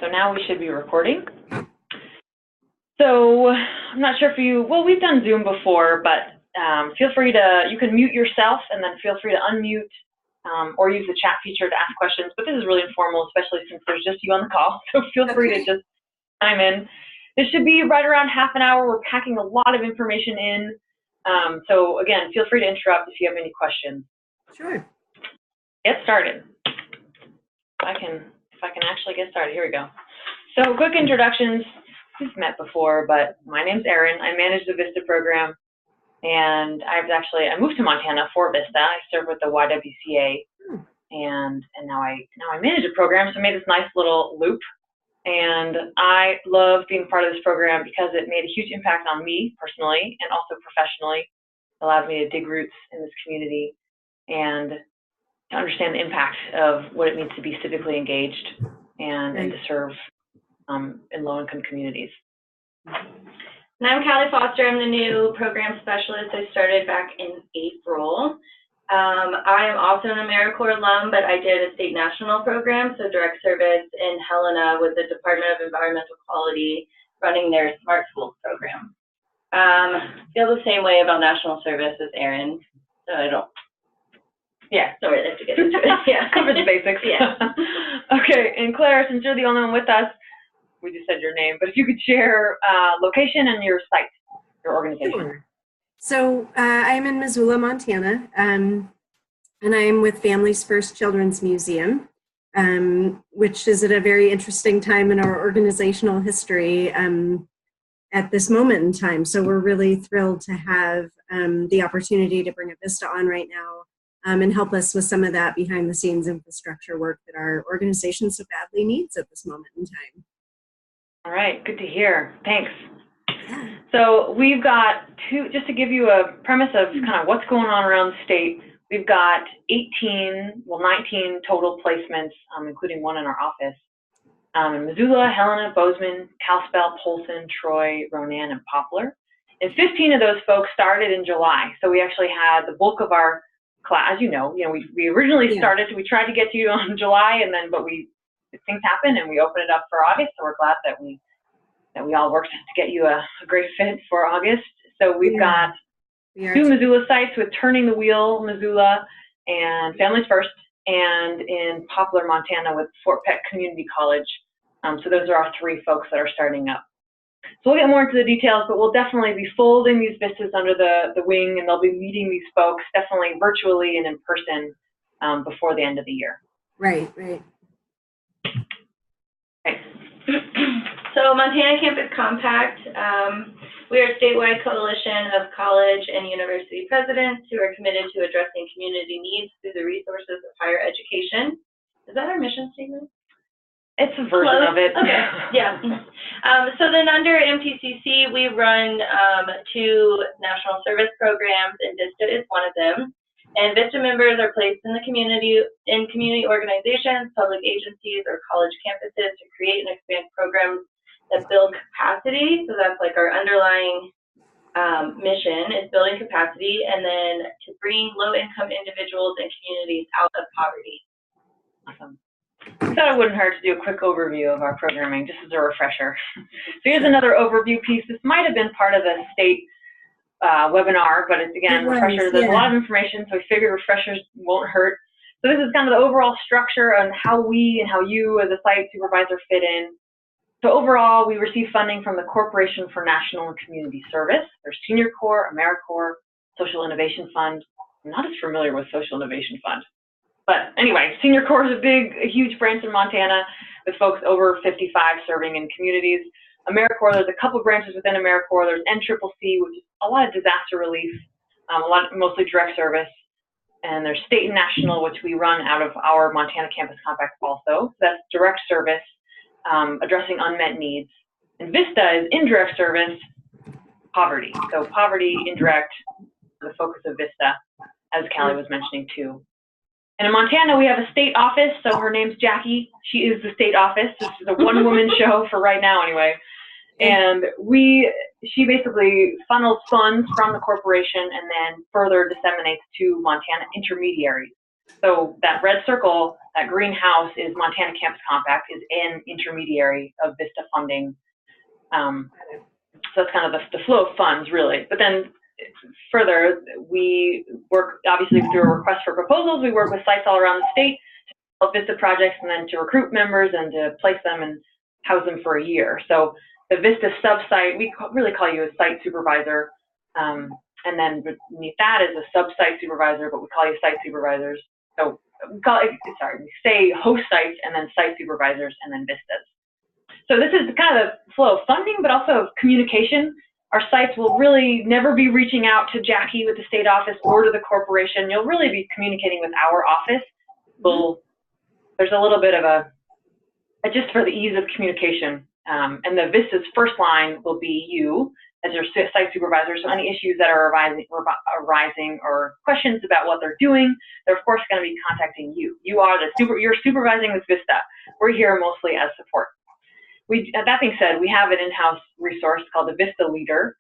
so now we should be recording. So I'm not sure if you, well, we've done Zoom before, but feel free to, you can mute yourself and then feel free to unmute or use the chat feature to ask questions. But this is really informal, especially since there's just you on the call. So feel free to just chime in. This should be right around half an hour. We're packing a lot of information in. So again, feel free to interrupt if you have any questions. Sure. Get started. If I can actually get started, here we go. So quick introductions. We've met before, but my name's Erin. I manage the VISTA program, and I moved to Montana for VISTA. I serve with the YWCA, and now I manage a program. So I made this nice little loop, and I love being part of this program because it made a huge impact on me personally and also professionally. It allowed me to dig roots in this community and to understand the impact of what it means to be civically engaged and to serve in low-income communities. And I'm Callie Foster. I'm the new program specialist. I started back in April. I am also an AmeriCorps alum, but I did a state national program, so direct service in Helena with the Department of Environmental Quality running their Smart Schools program. Feel the same way about national service as Erin, so I don't. Yeah, so I have to get into it. Yeah, cover the basics. Yeah. Okay, and Claire, since you're the only one with us, we just said your name, but if you could share location and your site, your organization. Sure. So I'm in Missoula, Montana, and I'm with Families First Children's Museum, which is at a very interesting time in our organizational history at this moment in time. So we're really thrilled to have the opportunity to bring a VISTA on right now and help us with some of that behind the scenes infrastructure work that our organization so badly needs at this moment in time. All right, good to hear. Thanks. So we've got just to give you a premise of kind of what's going on around the state, we've got 19 total placements, including one in our office, in Missoula, Helena, Bozeman, Kalispell, Polson, Troy, Ronan, and Poplar. And 15 of those folks started in July. So we actually had the bulk of our class, as you know, we originally started, so we tried to get to you on July, and then, but things happened and we opened it up for August, so we're glad that we all worked to get you a great fit for August. So we've got 2 Missoula sites with Turning the Wheel, Missoula, and Families First, and in Poplar, Montana with Fort Peck Community College. So those are our 3 folks that are starting up. So we'll get more into the details, but we'll definitely be folding these VISTAs under the wing, and they'll be meeting these folks definitely virtually and in person before the end of the year. Right. Okay. So Montana Campus Compact, we are a statewide coalition of college and university presidents who are committed to addressing community needs through the resources of higher education. Is that our mission statement? It's a version of it. Okay, yeah. So then under MTCC, we run 2 national service programs, and VISTA is one of them. And VISTA members are placed in the community, in community organizations, public agencies, or college campuses to create and expand programs that build capacity. So that's like our underlying mission is building capacity, and then to bring low-income individuals and communities out of poverty. Awesome. I thought it wouldn't hurt to do a quick overview of our programming, just as a refresher. So here's another overview piece. This might have been part of the state webinar, but it's, again, refresher. There's a lot of information, so we figured refreshers won't hurt. So this is kind of the overall structure on how we and how you as a site supervisor fit in. So overall, we receive funding from the Corporation for National and Community Service. There's Senior Corps, AmeriCorps, Social Innovation Fund. I'm not as familiar with Social Innovation Fund. But anyway, Senior Corps is a huge branch in Montana with folks over 55 serving in communities. AmeriCorps, there's a couple branches within AmeriCorps. There's NCCC, which is a lot of disaster relief, mostly direct service. And there's state and national, which we run out of our Montana Campus Compact also. So that's direct service, addressing unmet needs. And VISTA is indirect service, poverty. So poverty, indirect, the focus of VISTA, as Callie was mentioning too. And in Montana, we have a state office, so her name's Jackie. She is the state office. This is a one-woman show for right now anyway. And she basically funnels funds from the corporation and then further disseminates to Montana intermediaries. So that red circle, that green house is Montana Campus Compact, is an intermediary of VISTA funding. So that's kind of the flow of funds, really. But then further, we work, obviously, through a request for proposals. We work with sites all around the state to help VISTA projects and then to recruit members and to place them and house them for a year. So the VISTA sub-site, we really call you a site supervisor. And then beneath that is a sub-site supervisor, but we call you site supervisors. So we call it, sorry, we say host sites and then site supervisors and then VISTAs. So this is kind of the flow of funding, but also of communication. Our sites will really never be reaching out to Jackie with the state office or to the corporation. You'll really be communicating with our office. There's a little bit of just for the ease of communication. And the VISTA's first line will be you as your site supervisor. So any issues that are arising or questions about what they're doing, they're of course going to be contacting you. You're supervising with VISTA. We're here mostly as support. That being said, we have an in-house resource called the VISTA Leader.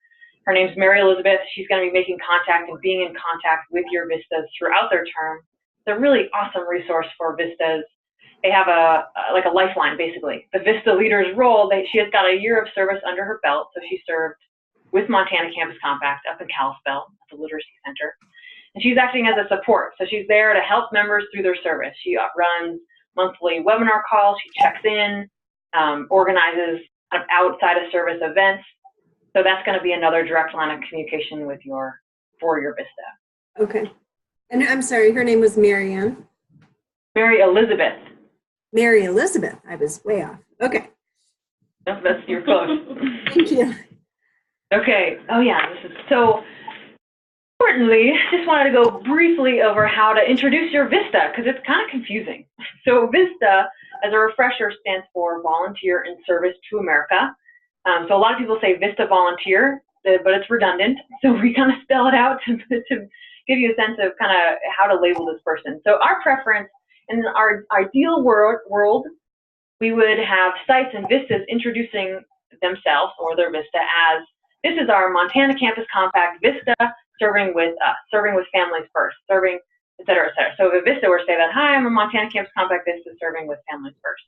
Her name's Mary Elizabeth. She's going to be making contact and being in contact with your VISTAs throughout their term. It's a really awesome resource for VISTAs. They have like a lifeline, basically. The VISTA Leader's role, she has got a year of service under her belt, so she served with Montana Campus Compact up in Kalispell at the Literacy Center. And she's acting as a support, so she's there to help members through their service. She runs monthly webinar calls, she checks in, organizes kind of outside of service events. So that's going to be another direct line of communication with for your VISTA. Okay. And I'm sorry, her name was Marianne? Mary Elizabeth. Mary Elizabeth. I was way off. Okay. No, you're close. Thank you. Okay. Oh yeah. So importantly, just wanted to go briefly over how to introduce your VISTA because it's kind of confusing. So VISTA, as a refresher, stands for Volunteer in Service to America. So a lot of people say VISTA Volunteer, but it's redundant. So we kind of spell it out to give you a sense of kind of how to label this person. So our preference in our ideal world, we would have sites and VISTAs introducing themselves or their VISTA as, this is our Montana Campus Compact VISTA serving with families first, serving, et cetera, et cetera. So if a VISTA were to say that, hi, I'm a Montana Campus Compact VISTA serving with families first,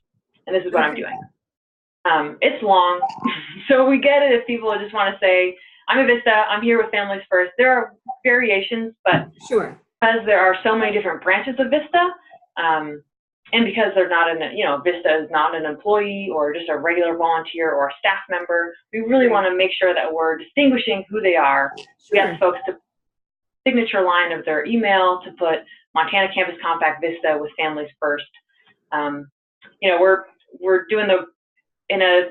and this is what I'm doing. It's long, so we get it if people just want to say, I'm a VISTA, I'm here with families first. There are variations, but sure, because there are so many different branches of VISTA, and because they're not VISTA is not an employee or just a regular volunteer or a staff member, we really want to make sure that we're distinguishing who they are. Sure. We ask folks to signature line of their email to put Montana Campus Compact VISTA with families first. We're doing in a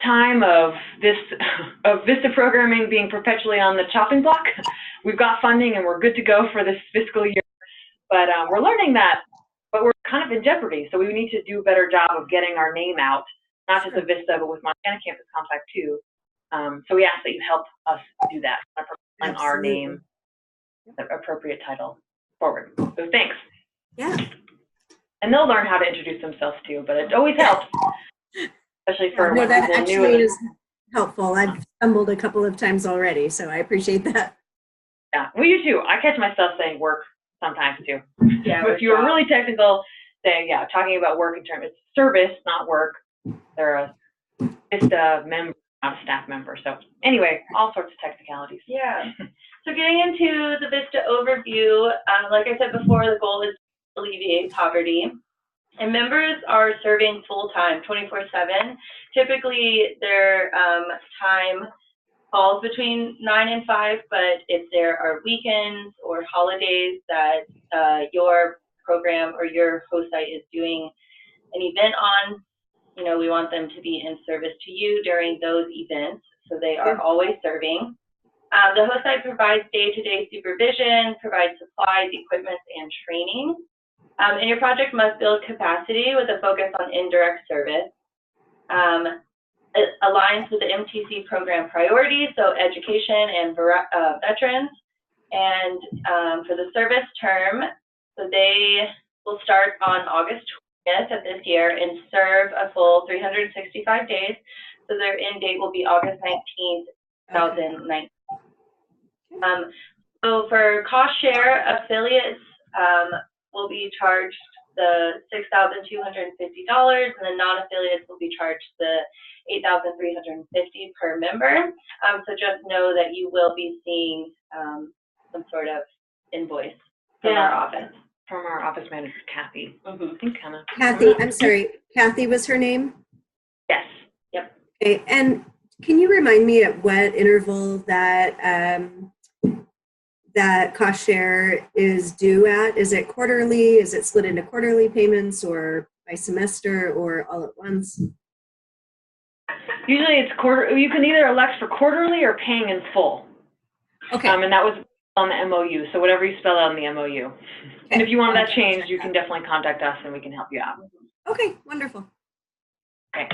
time of VISTA programming being perpetually on the chopping block. We've got funding and we're good to go for this fiscal year, but we're learning that, but we're kind of in jeopardy. So we need to do a better job of getting our name out, not just a VISTA, but with Montana Campus Compact too. So we ask that you help us do that, propelling our name, the appropriate title forward. So thanks. Yeah. And they'll learn how to introduce themselves too, but it always helps, especially for when that people actually new. Is helpful. I've stumbled a couple of times already, so I appreciate that. Yeah, well, you too. I catch myself saying work sometimes too. Yeah. If you were really technical, saying, talking about work in terms of service, not work. They're a VISTA member, not a staff member. So anyway, all sorts of technicalities. Yeah. So getting into the VISTA overview, like I said before, the goal is to alleviate poverty. And members are serving full-time, 24/7. Typically, their time falls between 9 and 5, but if there are weekends or holidays that your program or your host site is doing an event on, we want them to be in service to you during those events. So they are always serving. The host site provides day-to-day supervision, provides supplies, equipment, and training. And your project must build capacity with a focus on indirect service. It aligns with the MTC program priorities, so education and veterans. And for the service term, so they will start on August 20th of this year and serve a full 365 days. So their end date will be August 19th, 2019. So for cost share, affiliates will be charged the $6,250, and the non-affiliates will be charged the $8,350 per member. So just know that you will be seeing some sort of invoice from our office. From our office manager, Kathy. I think kind of. Kathy, I'm sorry. Kathy was her name? Yes. Yep. Okay, and can you remind me at what interval that that cost share is due at? Is it quarterly? Is it split into quarterly payments, or by semester, or all at once? Usually it's quarter. You can either elect for quarterly or paying in full. Okay. And that was on the MOU. So whatever you spell out in the MOU. Okay. And if you want that changed, you can definitely contact us and we can help you out. Okay, wonderful. Okay.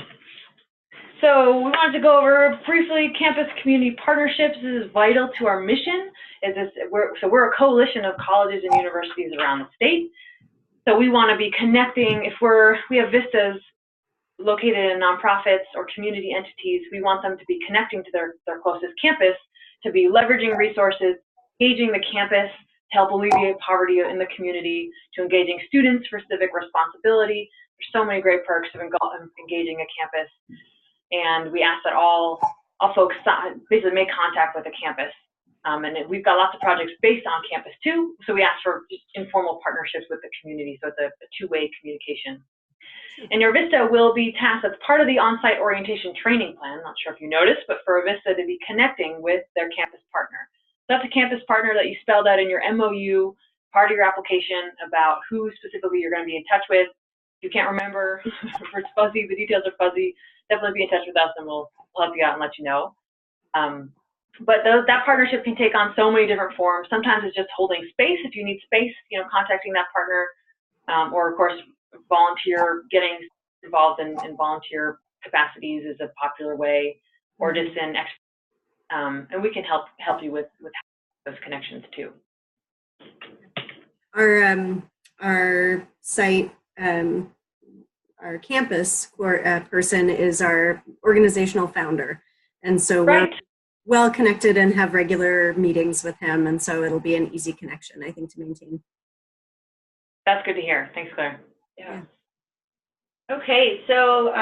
So we wanted to go over briefly campus community partnerships. This is vital to our mission. We're a coalition of colleges and universities around the state. So we want to be connecting. We have VISTAs located in nonprofits or community entities, we want them to be connecting to their closest campus, to be leveraging resources, engaging the campus to help alleviate poverty in the community, to engaging students for civic responsibility. There's so many great perks of engaging a campus. And we ask that all folks basically make contact with the campus. And we've got lots of projects based on campus too, so we ask for just informal partnerships with the community, so it's a two-way communication. And your VISTA will be tasked as part of the on-site orientation training plan, not sure if you noticed, but for a VISTA to be connecting with their campus partner. So that's a campus partner that you spelled out in your MOU, part of your application about who specifically you're going to be in touch with. If you can't remember, if it's fuzzy, the details are fuzzy, definitely be in touch with us and we'll help you out and let you know. But that partnership can take on so many different forms. Sometimes it's just holding space. If you need space, contacting that partner, or of course, getting involved in volunteer capacities is a popular way, or just in and we can help you with those connections too. Our site, our campus person is our organizational founder, and so we're well connected and have regular meetings with him, and so it'll be an easy connection, I think, to maintain. That's good to hear. Thanks, Claire. Yeah. Okay, so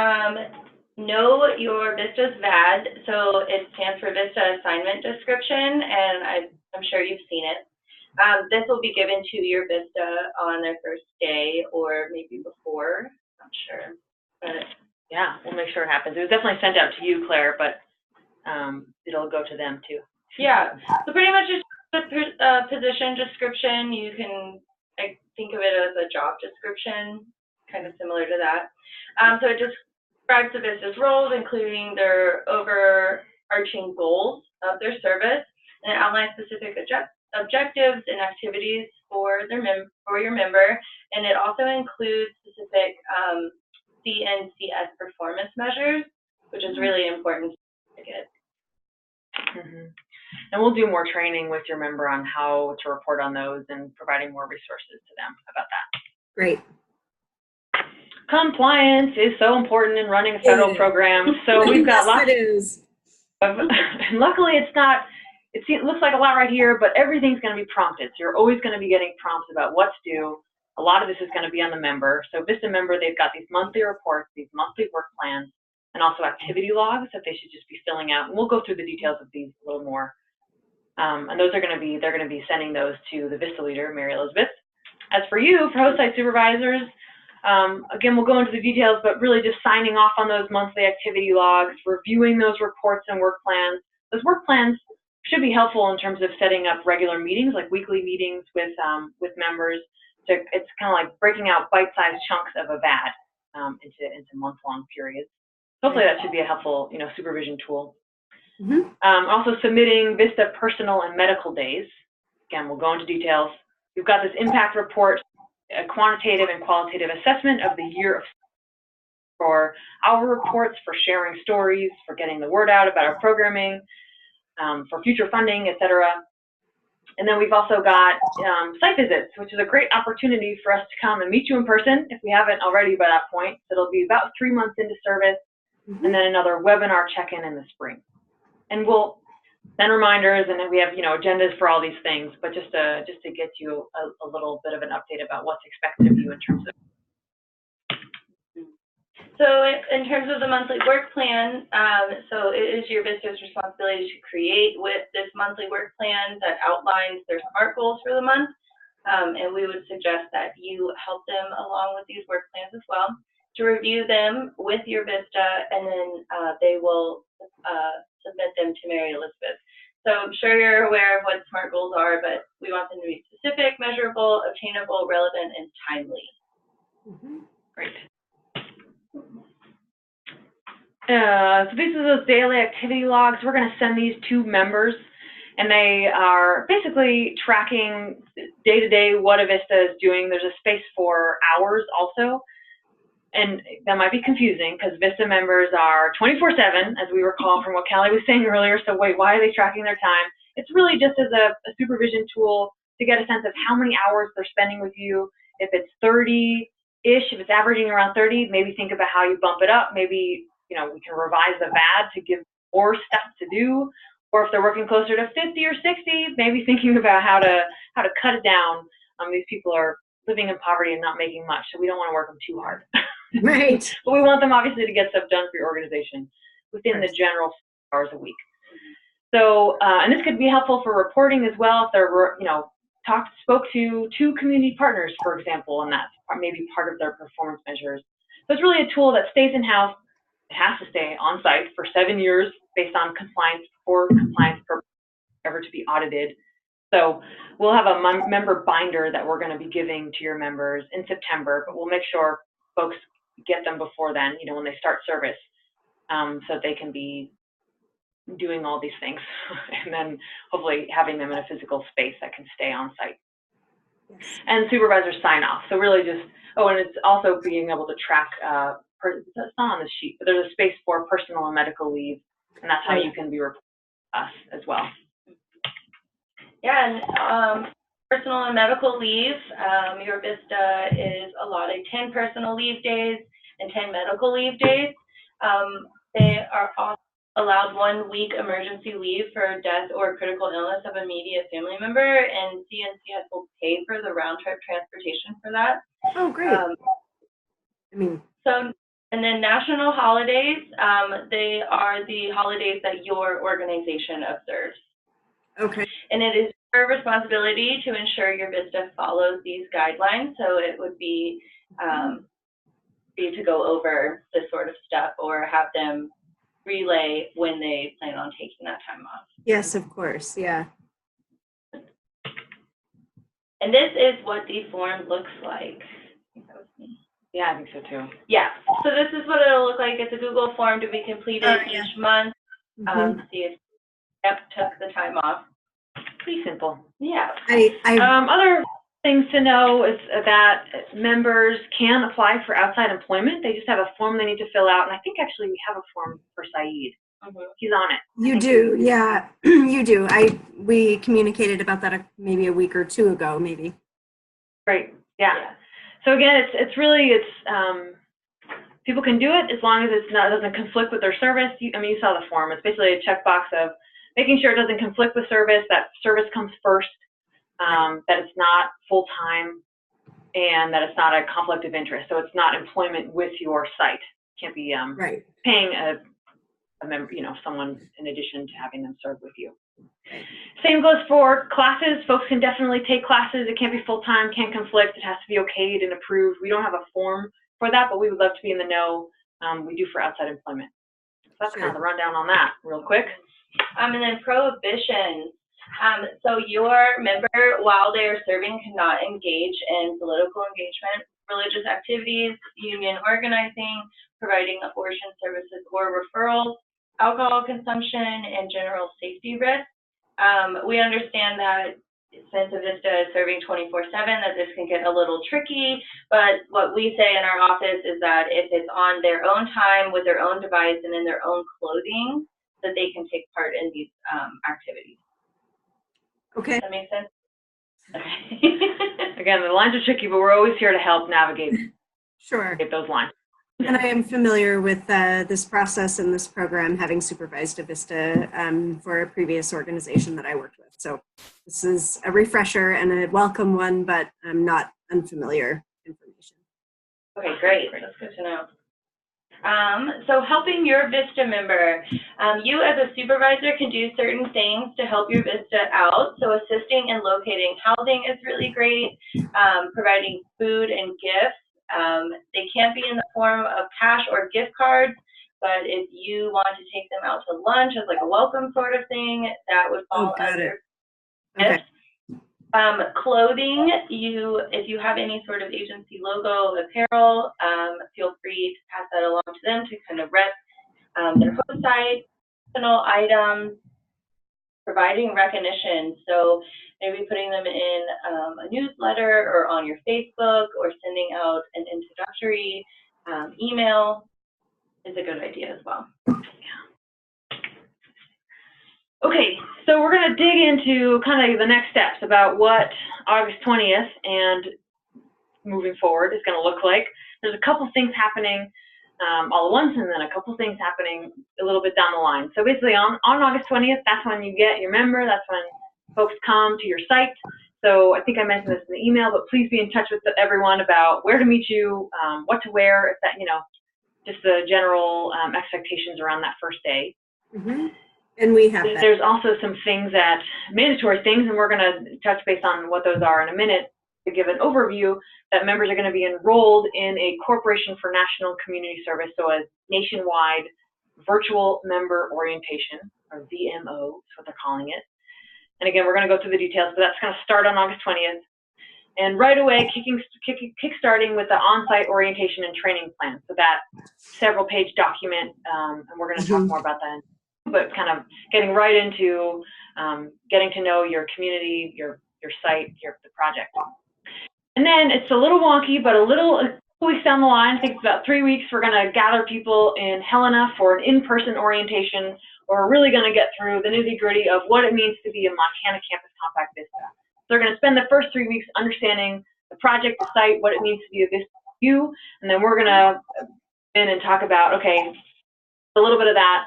know your VISTA's VAD. So it stands for VISTA Assignment Description, and I'm sure you've seen it. This will be given to your VISTA on their first day or maybe before. I'm not sure, but yeah, we'll make sure it happens. It was definitely sent out to you, Claire, but it'll go to them too. Yeah, so pretty much it's a position description. You can think of it as a job description, kind of similar to that. So it describes the VISTA's roles, including their overarching goals of their service, and it outlines specific objectives and activities for your member, and it also includes specific CNCS performance measures, which is really important to get. And we'll do more training with your member on how to report on those and providing more resources to them about that. Great. Compliance is so important in running federal programs. So we've got lots. It is. And luckily, it looks like a lot right here, but everything's going to be prompted. So you're always going to be getting prompts about what's due. A lot of this is going to be on the member. So VISTA member, they've got these monthly reports, these monthly work plans, and also activity logs that they should just be filling out. And we'll go through the details of these a little more. And they're going to be sending those to the VISTA leader, Mary Elizabeth. As for you, for host site supervisors, again, we'll go into the details, but really just signing off on those monthly activity logs, reviewing those reports and work plans. Those work plans should be helpful in terms of setting up regular meetings, like weekly meetings with members. So it's kind of like breaking out bite-sized chunks of a VAD into month-long periods. Hopefully that should be a helpful, supervision tool. Also submitting VISTA personal and medical days. Again, we'll go into details. We've got this impact report, a quantitative and qualitative assessment of the year for our reports, for sharing stories, for getting the word out about our programming, for future funding, etc. And then we've also got site visits, which is a great opportunity for us to come and meet you in person if we haven't already by that point. It'll be about 3 months into service, and then another webinar check-in in the spring. And we'll send reminders, and then we have, you know, agendas for all these things, but just to get you a little bit of an update about what's expected of you in terms of. So in terms of the monthly work plan, so it is your VISTA's responsibility to create with this monthly work plan that outlines their SMART goals for the month. And we would suggest that you help them along with these work plans as well, to review them with your VISTA, and then they will submit them to Mary Elizabeth. So I'm sure you're aware of what SMART goals are, but we want them to be specific, measurable, obtainable, relevant, and timely. Great. So these are those daily activity logs. We're going to send these to members, and they are basically tracking day-to-day what a VISTA is doing. There's a space for hours also, and that might be confusing because VISTA members are 24/7, as we recall from what Callie was saying earlier. So wait, why are they tracking their time? It's really just as a supervision tool to get a sense of how many hours they're spending with you. If it's 30-ish, if it's averaging around 30, maybe think about how you bump it up. Maybe, you know, we can revise the VAD to give more stuff to do. Or if they're working closer to 50 or 60, maybe thinking about how to cut it down. These people are living in poverty and not making much, so we don't want to work them too hard. Right. But we want them obviously to get stuff done for your organization within the general hours a week. So, and this could be helpful for reporting as well if they're, you know, spoke to 2 community partners, for example, and that's maybe part of their performance measures. So it's really a tool that stays in-house. It has to stay on site for 7 years based on compliance for ever to be audited. So we'll have a member binder that we're going to be giving to your members in September, but we'll make sure folks get them before then, you know, when they start service, so they can be doing all these things and then hopefully having them in a physical space that can stay on site. Yes. And supervisor sign off. So really just, oh, and it's also being able to track, it's not on the sheet, but there's a space for personal and medical leave, and that's how you can be reporting to us as well. Yeah, and personal and medical leave, your VISTA is allotted 10 personal leave days and 10 medical leave days. They are also allowed 1 week emergency leave for death or critical illness of immediate family member, and CNC has will pay for the round trip transportation for that. Oh, great. So, and then national holidays, they are the holidays that your organization observes. Okay. And it is your responsibility to ensure your VISTA follows these guidelines. So it would be for you to go over this sort of stuff or have them relay when they plan on taking that time off. Yes, of course. Yeah. And this is what the form looks like. I think that was me. Yeah, I think so too. Yeah. So this is what it'll look like. It's a Google form to be completed each month. See if took the time off. Pretty simple. Yeah. Other things to know is that members can apply for outside employment. They just have a form they need to fill out, and I think actually we have a form for Saeed. He's on it. You do, yeah, you do. We communicated about that maybe a week or 2 ago, maybe. Right. Yeah. So again, it's people can do it as long as it doesn't conflict with their service. You saw the form. It's basically a checkbox of making sure it doesn't conflict with service, that service comes first, that it's not full-time, and that it's not a conflict of interest. So it's not employment with your site. Can't be paying a member, someone in addition to having them serve with you. Same goes for classes. Folks can definitely take classes. It can't be full-time, can't conflict. It has to be okayed and approved. We don't have a form for that, but we would love to be in the know. We do for outside employment. So that's kind of the rundown on that real quick. And then prohibitions. So your member, while they are serving, cannot engage in political engagement, religious activities, union organizing, providing abortion services or referrals, alcohol consumption, and general safety risks. We understand that since a VISTA is serving 24/7, that this can get a little tricky, but what we say in our office is that if it's on their own time with their own device and in their own clothing, that they can take part in these activities. Okay. Does that make sense? Okay. Again, the lines are tricky, but we're always here to help navigate sure. those lines. And I am familiar with this process and this program, having supervised a VISTA for a previous organization that I worked with. So this is a refresher and a welcome one, but I'm not unfamiliar information. Okay, great. That's good to know. So helping your VISTA member, you as a supervisor can do certain things to help your VISTA out. So assisting in locating housing is really great, providing food and gifts. They can't be in the form of cash or gift cards, but if you want to take them out to lunch as like a welcome sort of thing, that would fall under gifts. Clothing, if you have any sort of agency logo apparel, feel free to pass that along to them to kind of rep their host site, personal items, providing recognition. So maybe putting them in a newsletter or on your Facebook or sending out an introductory email is a good idea as well. Okay, so we're going to dig into kind of the next steps about what August 20th and moving forward is going to look like. There's a couple things happening all at once, and then a couple things happening a little bit down the line. So basically on August 20th, that's when you get your member, that's when folks come to your site. So I think I mentioned this in the email, but please be in touch with everyone about where to meet you, what to wear, if that, just the general expectations around that first day. Mm-hmm. And we have that. There's also some things mandatory things, and we're going to touch base on what those are in a minute to give an overview that members are going to be enrolled in a Corporation for National Community Service, so a nationwide virtual member orientation, or VMO is what they're calling it. And again, we're going to go through the details, but that's going to start on August 20th. And right away, kickstarting with the on-site orientation and training plan. So that several-page document, and we're going to talk more about that, but kind of getting right into getting to know your community, your site, the project. And then it's a little wonky, but a couple weeks down the line, I think it's about 3 weeks, we're going to gather people in Helena for an in-person orientation, or we're really going to get through the nitty-gritty of what it means to be a Montana Campus Compact VISTA. So they're going to spend the first 3 weeks understanding the project, the site, what it means to be a VISTA to you, and then we're going to in and talk about, okay, a little bit of that.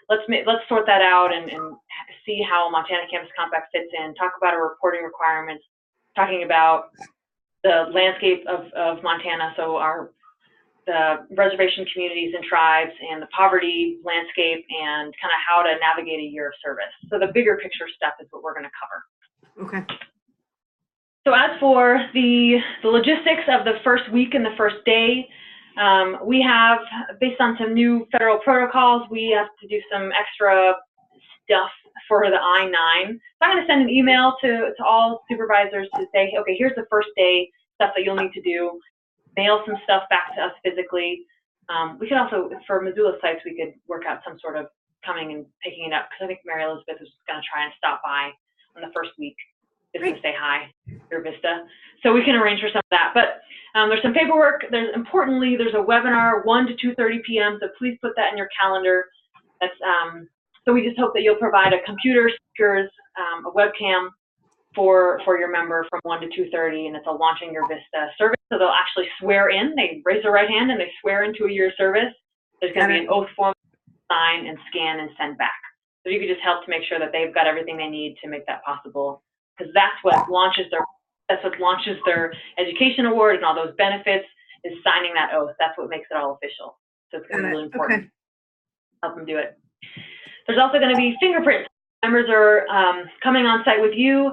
Let's sort that out and see how Montana Campus Compact fits in, talk about our reporting requirements, talking about the landscape of Montana, so the reservation communities and tribes and the poverty landscape and kind of how to navigate a year of service. So the bigger picture stuff is what we're going to cover. Okay. So as for the logistics of the first week and the first day, we have, based on some new federal protocols, we have to do some extra stuff for the I-9. So I'm going to send an email to all supervisors to say, okay, here's the first day stuff that you'll need to do. Mail some stuff back to us physically. We could also, for Missoula sites, we could work out some sort of coming and picking it up, because I think Mary Elizabeth is going to try and stop by on the first week just to say hi, your VISTA. So we can arrange for some of that. But there's some paperwork. Importantly, there's a webinar 1 to 2:30 p.m. So please put that in your calendar. That's so we just hope that you'll provide a computer, speakers, a webcam for your member from 1 to 2:30, and it's a launching your VISTA service. So they'll actually swear in. They raise their right hand and they swear into a year of service. There's going to be an oath form, sign and scan and send back. So you could just help to make sure that they've got everything they need to make that possible, because that's what launches their education award and all those benefits, is signing that oath. That's what makes it all official. So it's going to be really important. Okay. Help them do it. There's also going to be fingerprints. Members are coming on site with you.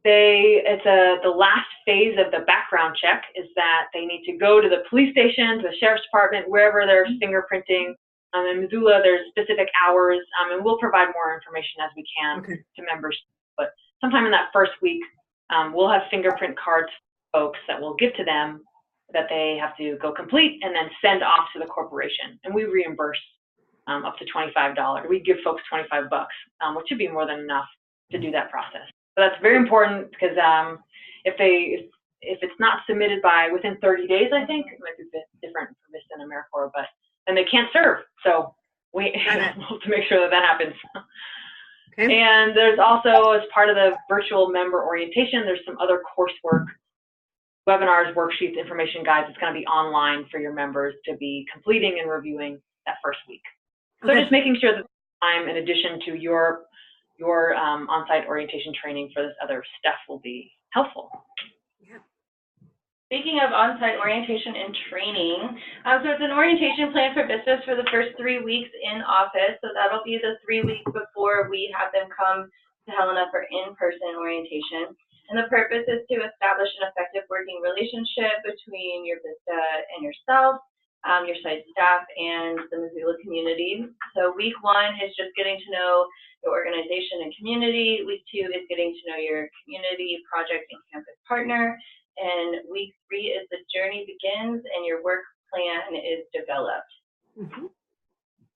The last phase of the background check is that they need to go to the police station, to the sheriff's department, wherever they're fingerprinting. In Missoula, there's specific hours, and we'll provide more information as we can to members. But sometime in that first week, we'll have fingerprint cards for folks that we'll give to them that they have to go complete and then send off to the corporation. And we reimburse up to $25. We give folks $25, which should be more than enough to do that process. So that's very important, because if it's not submitted within 30 days, I think it might be a bit different for VISTA and AmeriCorps, but then they can't serve. So we have to make sure that happens. Okay. And there's also, as part of the virtual member orientation, there's some other coursework, webinars, worksheets, information guides. It's going to be online for your members to be completing and reviewing that first week. So just making sure that time, in addition to your on-site orientation training for this other stuff, will be helpful. Speaking of on-site orientation and training, so it's an orientation plan for VISTAs for the first 3 weeks in office. So that'll be the 3 weeks before we have them come to Helena for in-person orientation. And the purpose is to establish an effective working relationship between your VISTA and yourself, your site staff, and the Missoula community. So week 1 is just getting to know your organization and community. Week 2 is getting to know your community, project, and campus partner. And week 3 is the journey begins and your work plan is developed. Mm-hmm.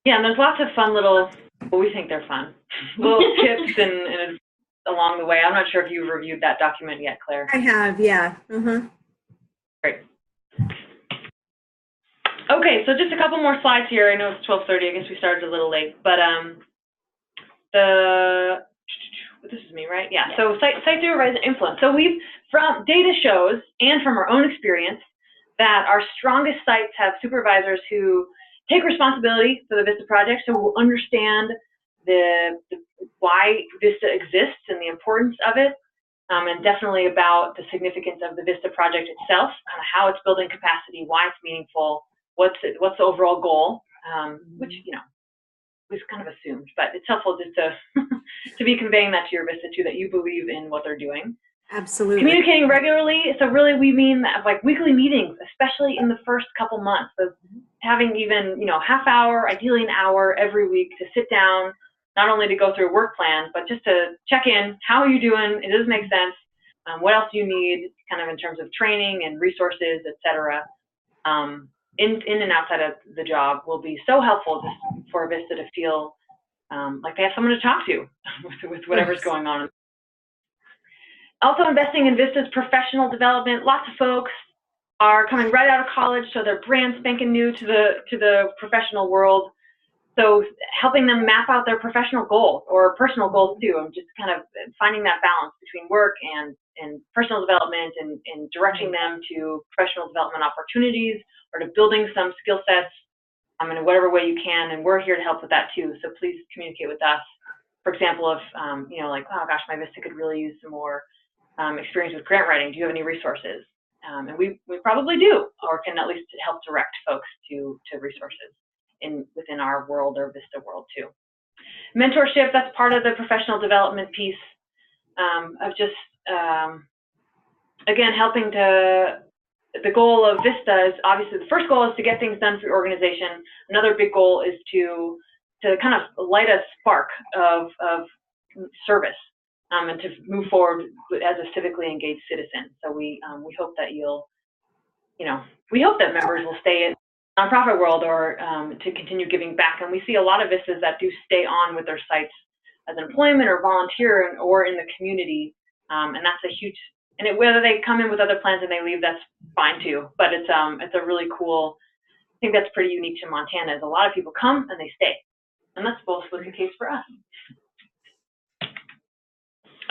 Yeah, and there's lots of fun little, well, we think they're fun, little tips and along the way. I'm not sure if you've reviewed that document yet, Claire. I have, yeah. Great. Okay, so just a couple more slides here. I know it's 12:30. I guess we started a little late, but this is me, right? Yeah. So site supervisor influence. So from data shows and from our own experience that our strongest sites have supervisors who take responsibility for the VISTA project, so who understand why VISTA exists and the importance of it, and definitely about the significance of the VISTA project itself, kind of how it's building capacity, why it's meaningful, what's the overall goal, which, you know, was kind of assumed, but it's helpful just to to be conveying that to your VISTA too, that you believe in what they're doing. Absolutely. Communicating regularly. So really, we mean that, like, weekly meetings, especially in the first couple months. So having even, you know, half hour, ideally an hour every week to sit down, not only to go through a work plan, but just to check in. How are you doing? It does make sense. What else do you need, kind of in terms of training and resources, etc. In and outside of the job will be so helpful just for VISTA to feel like they have someone to talk to with whatever's going on. Also investing in VISTA's professional development. Lots of folks are coming right out of college, so they're brand spanking new to the professional world. So helping them map out their professional goals or personal goals too, and just kind of finding that balance between work and personal development and directing them to professional development opportunities or to building some skill sets in whatever way you can. And we're here to help with that too. So please communicate with us. For example, if, you know, like, oh gosh, my VISTA could really use some more experience with grant writing. Do you have any resources? And we probably do, or can at least help direct folks to resources within our world or VISTA world too. Mentorship, that's part of the professional development piece of just, again, helping to, the goal of VISTA is obviously, the first goal is to get things done for your organization. Another big goal is to kind of light a spark of service and to move forward as a civically engaged citizen. So we hope that we hope that members will stay in the nonprofit world or to continue giving back. And we see a lot of VISTAs that do stay on with their sites as employment or volunteer or in the community. And that's a huge, and whether they come in with other plans and they leave, that's fine too. But it's a really cool, I think that's pretty unique to Montana, is a lot of people come and they stay. And that's both was the case for us.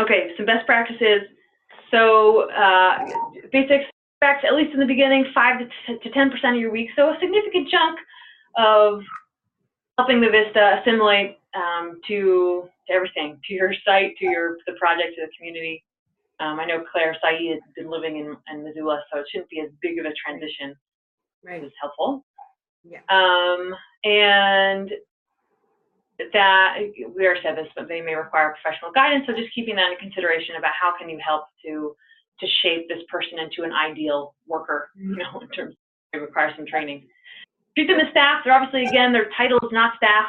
Okay, some best practices. So basics, at least in the beginning, 5 to 10% of your week. So a significant chunk of helping the VISTA assimilate to everything, to your site, to the project, to the community. I know Claire Saeed has been living in Missoula, so it shouldn't be as big of a transition. Right. It's helpful. Yeah. And that, we already said this, but they may require professional guidance, so just keeping that in consideration about how can you help to shape this person into an ideal worker, you know, in terms of they require some training. Treat them as staff. They're obviously, again, their title is not staff.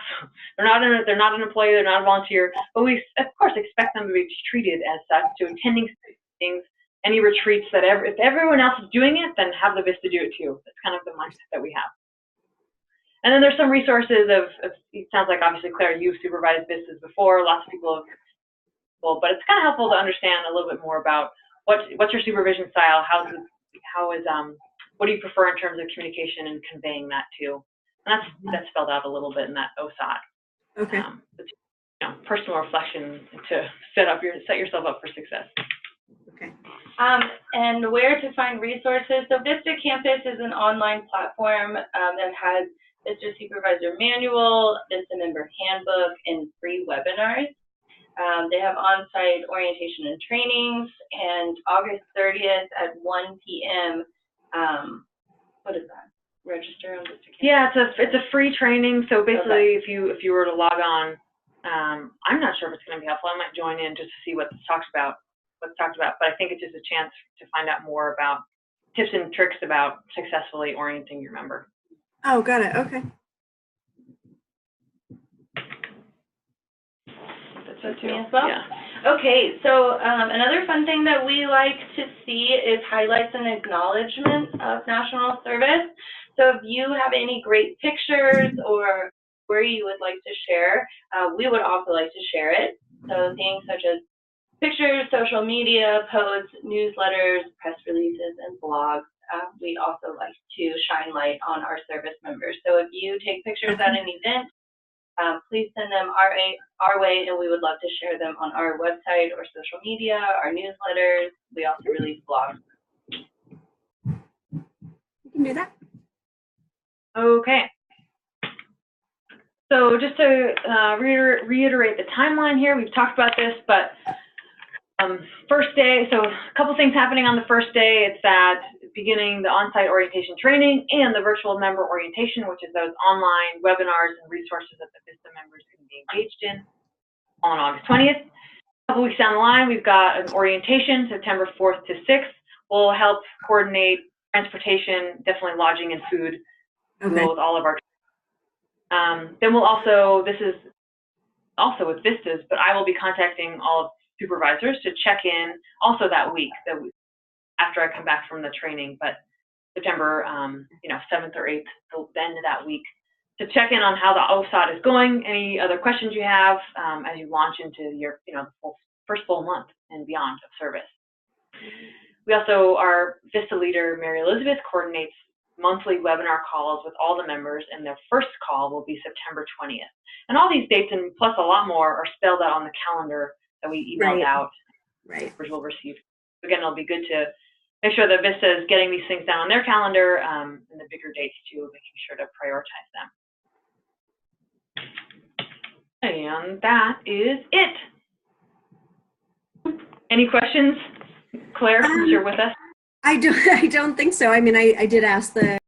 They're not an employee. They're not a volunteer. But we, of course, expect them to be treated as such, to attending things, any retreats that if everyone else is doing it, then have the VISTA do it too. That's kind of the mindset that we have. And then there's some resources it sounds like obviously, Claire, you've supervised VISTAs before. Lots of people have, but it's kind of helpful to understand a little bit more about what's your supervision style, what do you prefer in terms of communication and conveying that too. And that's spelled out a little bit in that OSOT. Okay. But, you know, personal reflection to set yourself up for success. Okay. And where to find resources. So VISTA Campus is an online platform that has VISTA Supervisor Manual, VISTA Member Handbook, and free webinars. They have on-site orientation and trainings, and August 30th at 1 p.m. What is that? Register on VISTA Campus? Yeah, it's a free training. So basically, if you were to log on, I'm not sure if it's going to be helpful. I might join in just to see what's talked about. But I think it's just a chance to find out more about tips and tricks about successfully orienting your member. Oh, got it. Okay. That's to me as well? Yeah. Okay, so another fun thing that we like to see is highlights and acknowledgement of national service. So if you have any great pictures or where you would like to share, we would also like to share it. So things such as pictures, social media, posts, newsletters, press releases, and blogs. We also like to shine light on our service members. So if you take pictures at an event, please send them our way, and we would love to share them on our website or social media, our newsletters. We also release blogs. You can do that. Okay. So just to reiterate the timeline here, we've talked about this, but first day, so a couple things happening on the first day. It's that beginning the on-site orientation training and the virtual member orientation, which is those online webinars and resources that the VISTA members can be engaged in on August 20th. A couple weeks down the line, we've got an orientation, September 4th to 6th. We'll help coordinate transportation, definitely lodging and food, Okay. with all of our. Then we'll also, this is also with VISTAs, but I will be contacting all of supervisors to check in also that week, after I come back from the training, but September 7th or 8th, the end of that week, to check in on how the OSOT is going, any other questions you have as you launch into your first full month and beyond of service. We also, our VISTA leader, Mary Elizabeth, coordinates monthly webinar calls with all the members, and their first call will be September 20th. And all these dates, and plus a lot more, are spelled out on the calendar that we emailed out. Right. Members will receive. Again, it'll be good to make sure that VISTA is getting these things down on their calendar, and the bigger dates too, making sure to prioritize them. And that is it. Any questions, Claire, since you're with us? I don't think so. I mean, I did ask the